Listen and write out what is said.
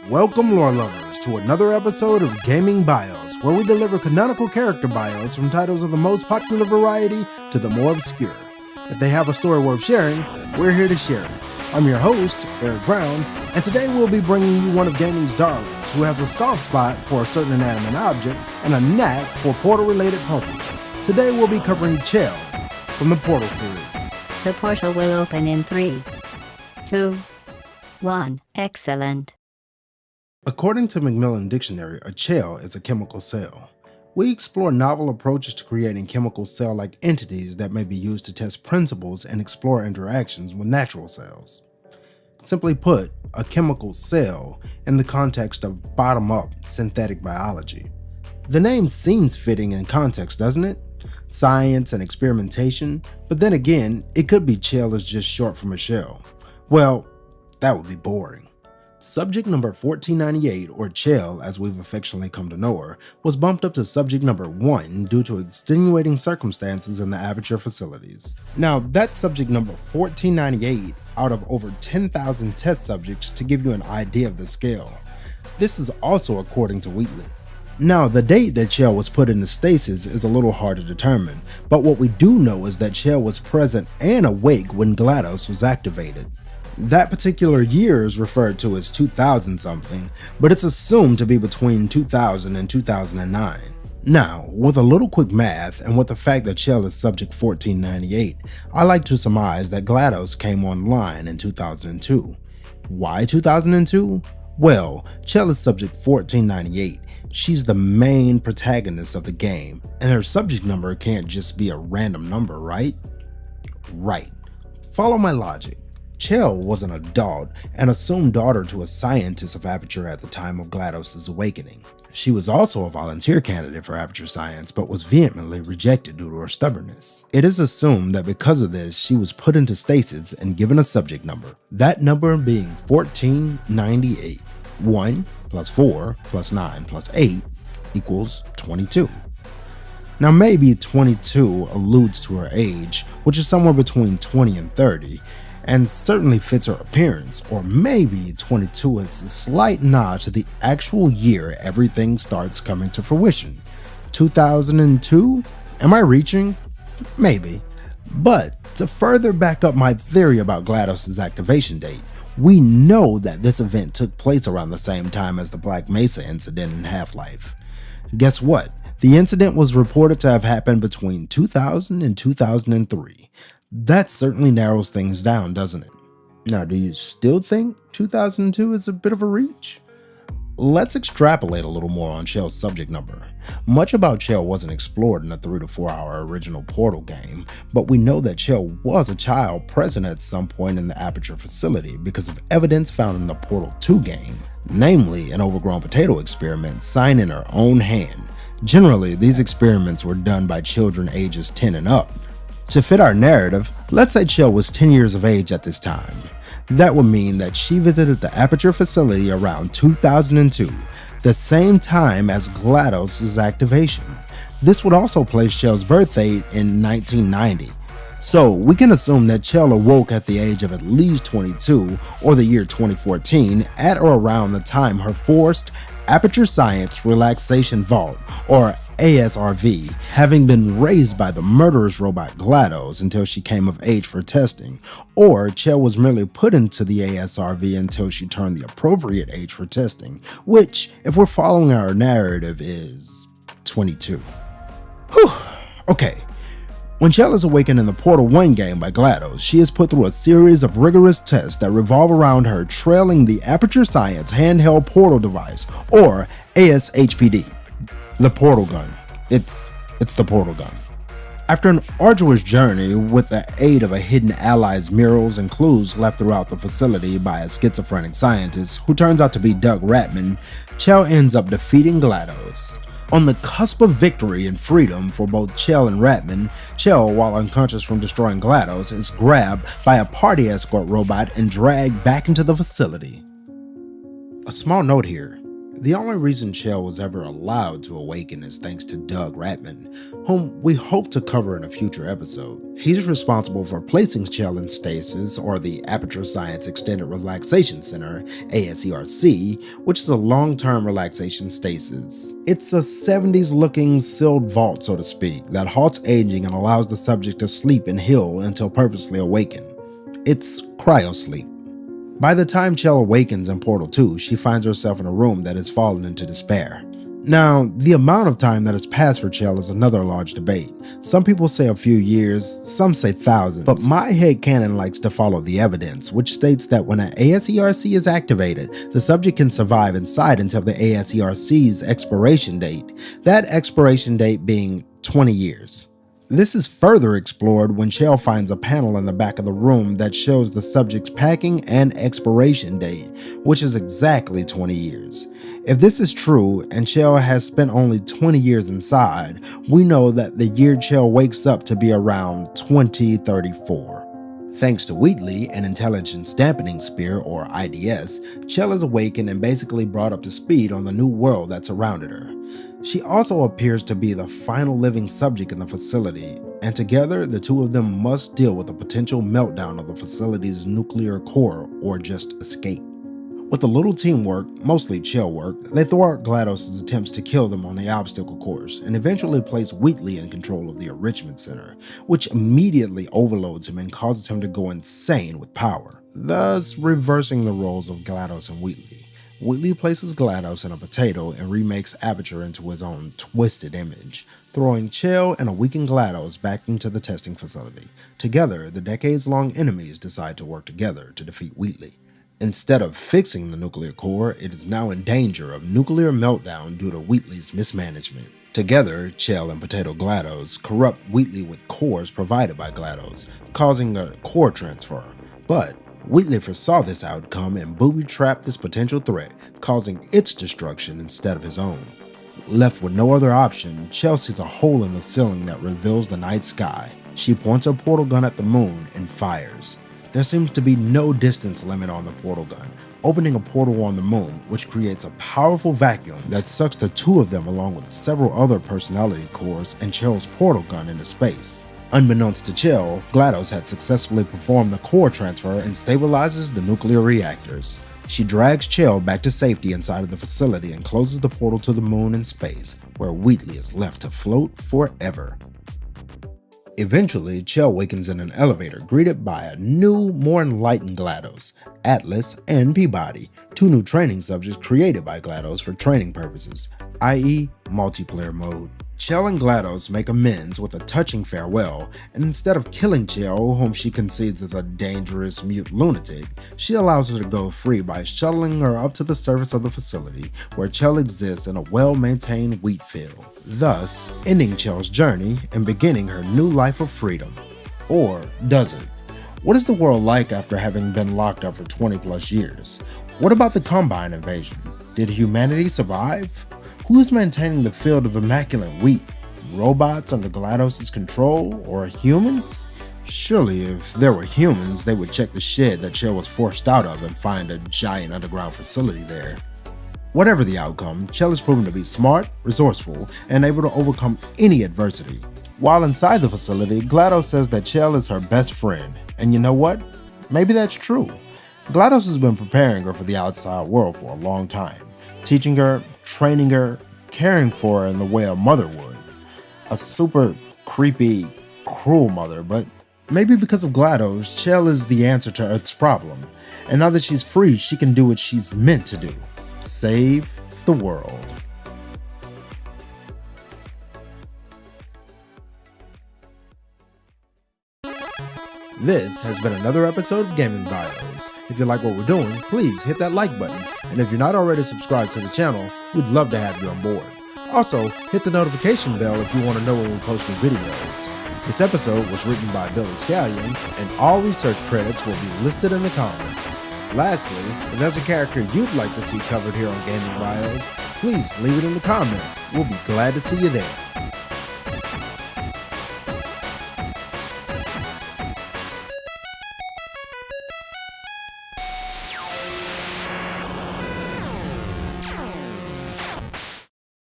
Welcome, lore lovers, to another episode of Gaming Bios, where we deliver canonical character bios from titles of the most popular variety to the more obscure. If they have a story worth sharing, we're here to share it. I'm your host, Eric Brown, and today we'll be bringing you one of gaming's darlings who has a soft spot for a certain inanimate object and a knack for Portal-related puzzles. Today we'll be covering Chell from the Portal series. The portal will open in 3, 2, 1. Excellent. According to Macmillan Dictionary, a Chell is a chemical cell. We explore novel approaches to creating chemical cell-like entities that may be used to test principles and explore interactions with natural cells. Simply put, a chemical cell in the context of bottom-up synthetic biology. The name seems fitting in context, doesn't it? Science and experimentation, but then again, it could be Chell is just short for Michelle. Well, that would be boring. Subject number 1498, or Chell as we've affectionately come to know her, was bumped up to subject number 1 due to extenuating circumstances in the Aperture facilities. Now, that's subject number 1498 out of over 10,000 test subjects to give you an idea of the scale. This is also according to Wheatley. Now, the date that Chell was put into stasis is a little hard to determine, but what we do know is that Chell was present and awake when GLaDOS was activated. That particular year is referred to as 2000 something, but it's assumed to be between 2000 and 2009. Now, with a little quick math and with the fact that Chell is subject 1498, I like to surmise that GLaDOS came online in 2002. Why 2002? Well, Chell is subject 1498. She's the main protagonist of the game, and her subject number can't just be a random number, right? Right. Follow my logic. Chell was an adult and assumed daughter to a scientist of Aperture at the time of GLaDOS' awakening. She was also a volunteer candidate for Aperture Science, but was vehemently rejected due to her stubbornness. It is assumed that because of this, she was put into stasis and given a subject number, that number being 1498. 1 plus 4 plus 9 plus 8 equals 22. Now maybe 22 alludes to her age, which is somewhere between 20 and 30, and certainly fits her appearance, or maybe 22 is a slight nod to the actual year everything starts coming to fruition. 2002? Am I reaching? Maybe. But to further back up my theory about GLaDOS' activation date, we know that this event took place around the same time as the Black Mesa incident in Half-Life. Guess what? The incident was reported to have happened between 2000 and 2003. That certainly narrows things down, doesn't it? Now, do you still think 2002 is a bit of a reach? Let's extrapolate a little more on Chell's subject number. Much about Chell wasn't explored in the 3 to 4 hour original Portal game, but we know that Chell was a child present at some point in the Aperture facility because of evidence found in the Portal 2 game, namely an overgrown potato experiment signed in her own hand. Generally, these experiments were done by children ages 10 and up. To fit our narrative, let's say Chell was 10 years of age at this time. That would mean that she visited the Aperture facility around 2002, the same time as GLaDOS' activation. This would also place Chell's birth date in 1990. So we can assume that Chell awoke at the age of at least 22 or the year 2014 at or around the time her forced Aperture Science Relaxation Vault, or ASRV, having been raised by the murderous robot GLaDOS until she came of age for testing, or Chell was merely put into the ASRV until she turned the appropriate age for testing, which, if we're following our narrative, is 22. Whew, okay. When Chell is awakened in the Portal 1 game by GLaDOS, she is put through a series of rigorous tests that revolve around her trailing the Aperture Science handheld portal device, or ASHPD. The portal gun. It's the portal gun. After an arduous journey with the aid of a hidden ally's murals and clues left throughout the facility by a schizophrenic scientist who turns out to be Doug Ratman, Chell ends up defeating GLaDOS. On the cusp of victory and freedom for both Chell and Ratman, Chell, while unconscious from destroying GLaDOS, is grabbed by a party escort robot and dragged back into the facility. A small note here. The only reason Chell was ever allowed to awaken is thanks to Doug Ratman, whom we hope to cover in a future episode. He's responsible for placing Chell in stasis, or the Aperture Science Extended Relaxation Center, ASERC, which is a long-term relaxation stasis. It's a 70s looking sealed vault, so to speak, that halts aging and allows the subject to sleep and heal until purposely awakened. It's cryosleep. By the time Chell awakens in Portal 2, she finds herself in a room that has fallen into despair. Now, the amount of time that has passed for Chell is another large debate. Some people say a few years, some say thousands, but my headcanon likes to follow the evidence, which states that when an ASERC is activated, the subject can survive inside until the ASERC's expiration date, that expiration date being 20 years. This is further explored when Chell finds a panel in the back of the room that shows the subject's packing and expiration date, which is exactly 20 years. If this is true, and Chell has spent only 20 years inside, we know that the year Chell wakes up to be around 2034. Thanks to Wheatley, an intelligence dampening spear, or IDS, Chell is awakened and basically brought up to speed on the new world that surrounded her. She also appears to be the final living subject in the facility, and together the two of them must deal with a potential meltdown of the facility's nuclear core or just escape. With a little teamwork, mostly Chell work, they thwart GLaDOS' attempts to kill them on the obstacle course and eventually place Wheatley in control of the enrichment center, which immediately overloads him and causes him to go insane with power, thus reversing the roles of GLaDOS and Wheatley. Wheatley places GLaDOS in a potato and remakes Aperture into his own twisted image, throwing Chell and a weakened GLaDOS back into the testing facility. Together, the decades-long enemies decide to work together to defeat Wheatley. Instead of fixing the nuclear core, it is now in danger of nuclear meltdown due to Wheatley's mismanagement. Together, Chell and Potato GLaDOS corrupt Wheatley with cores provided by GLaDOS, causing a core transfer. But Wheatley foresaw this outcome and booby-trapped this potential threat, causing its destruction instead of his own. Left with no other option, Chell sees a hole in the ceiling that reveals the night sky. She points her portal gun at the moon and fires. There seems to be no distance limit on the portal gun, opening a portal on the moon, which creates a powerful vacuum that sucks the two of them along with several other personality cores and Chell's portal gun into space. Unbeknownst to Chell, GLaDOS had successfully performed the core transfer and stabilizes the nuclear reactors. She drags Chell back to safety inside of the facility and closes the portal to the moon and space, where Wheatley is left to float forever. Eventually, Chell wakens in an elevator greeted by a new, more enlightened GLaDOS, Atlas and Peabody, two new training subjects created by GLaDOS for training purposes, i.e. multiplayer mode. Chell and GLaDOS make amends with a touching farewell, and instead of killing Chell, whom she concedes is a dangerous mute lunatic, she allows her to go free by shuttling her up to the surface of the facility, where Chell exists in a well-maintained wheat field, thus ending Chell's journey and beginning her new life of freedom. Or does it? What is the world like after having been locked up for 20 plus years? What about the Combine invasion? Did humanity survive? Who's maintaining the field of immaculate wheat? Robots under GLaDOS' control, or humans? Surely if there were humans, they would check the shed that Chell was forced out of and find a giant underground facility there. Whatever the outcome, Chell is proven to be smart, resourceful, and able to overcome any adversity. While inside the facility, GLaDOS says that Chell is her best friend, and you know what? Maybe that's true. GLaDOS has been preparing her for the outside world for a long time, teaching her, training her, caring for her in the way a mother would. A super creepy, cruel mother, but maybe because of GLaDOS, Chell is the answer to Earth's problem. And now that she's free, she can do what she's meant to do. Save the world. This has been another episode of Gaming Bios. If you like what we're doing, please hit that like button. And if you're not already subscribed to the channel, we'd love to have you on board. Also, hit the notification bell if you want to know when we post new videos. This episode was written by Billy Scallion, and all research credits will be listed in the comments. Lastly, if there's a character you'd like to see covered here on Gaming Bios, please leave it in the comments. We'll be glad to see you there.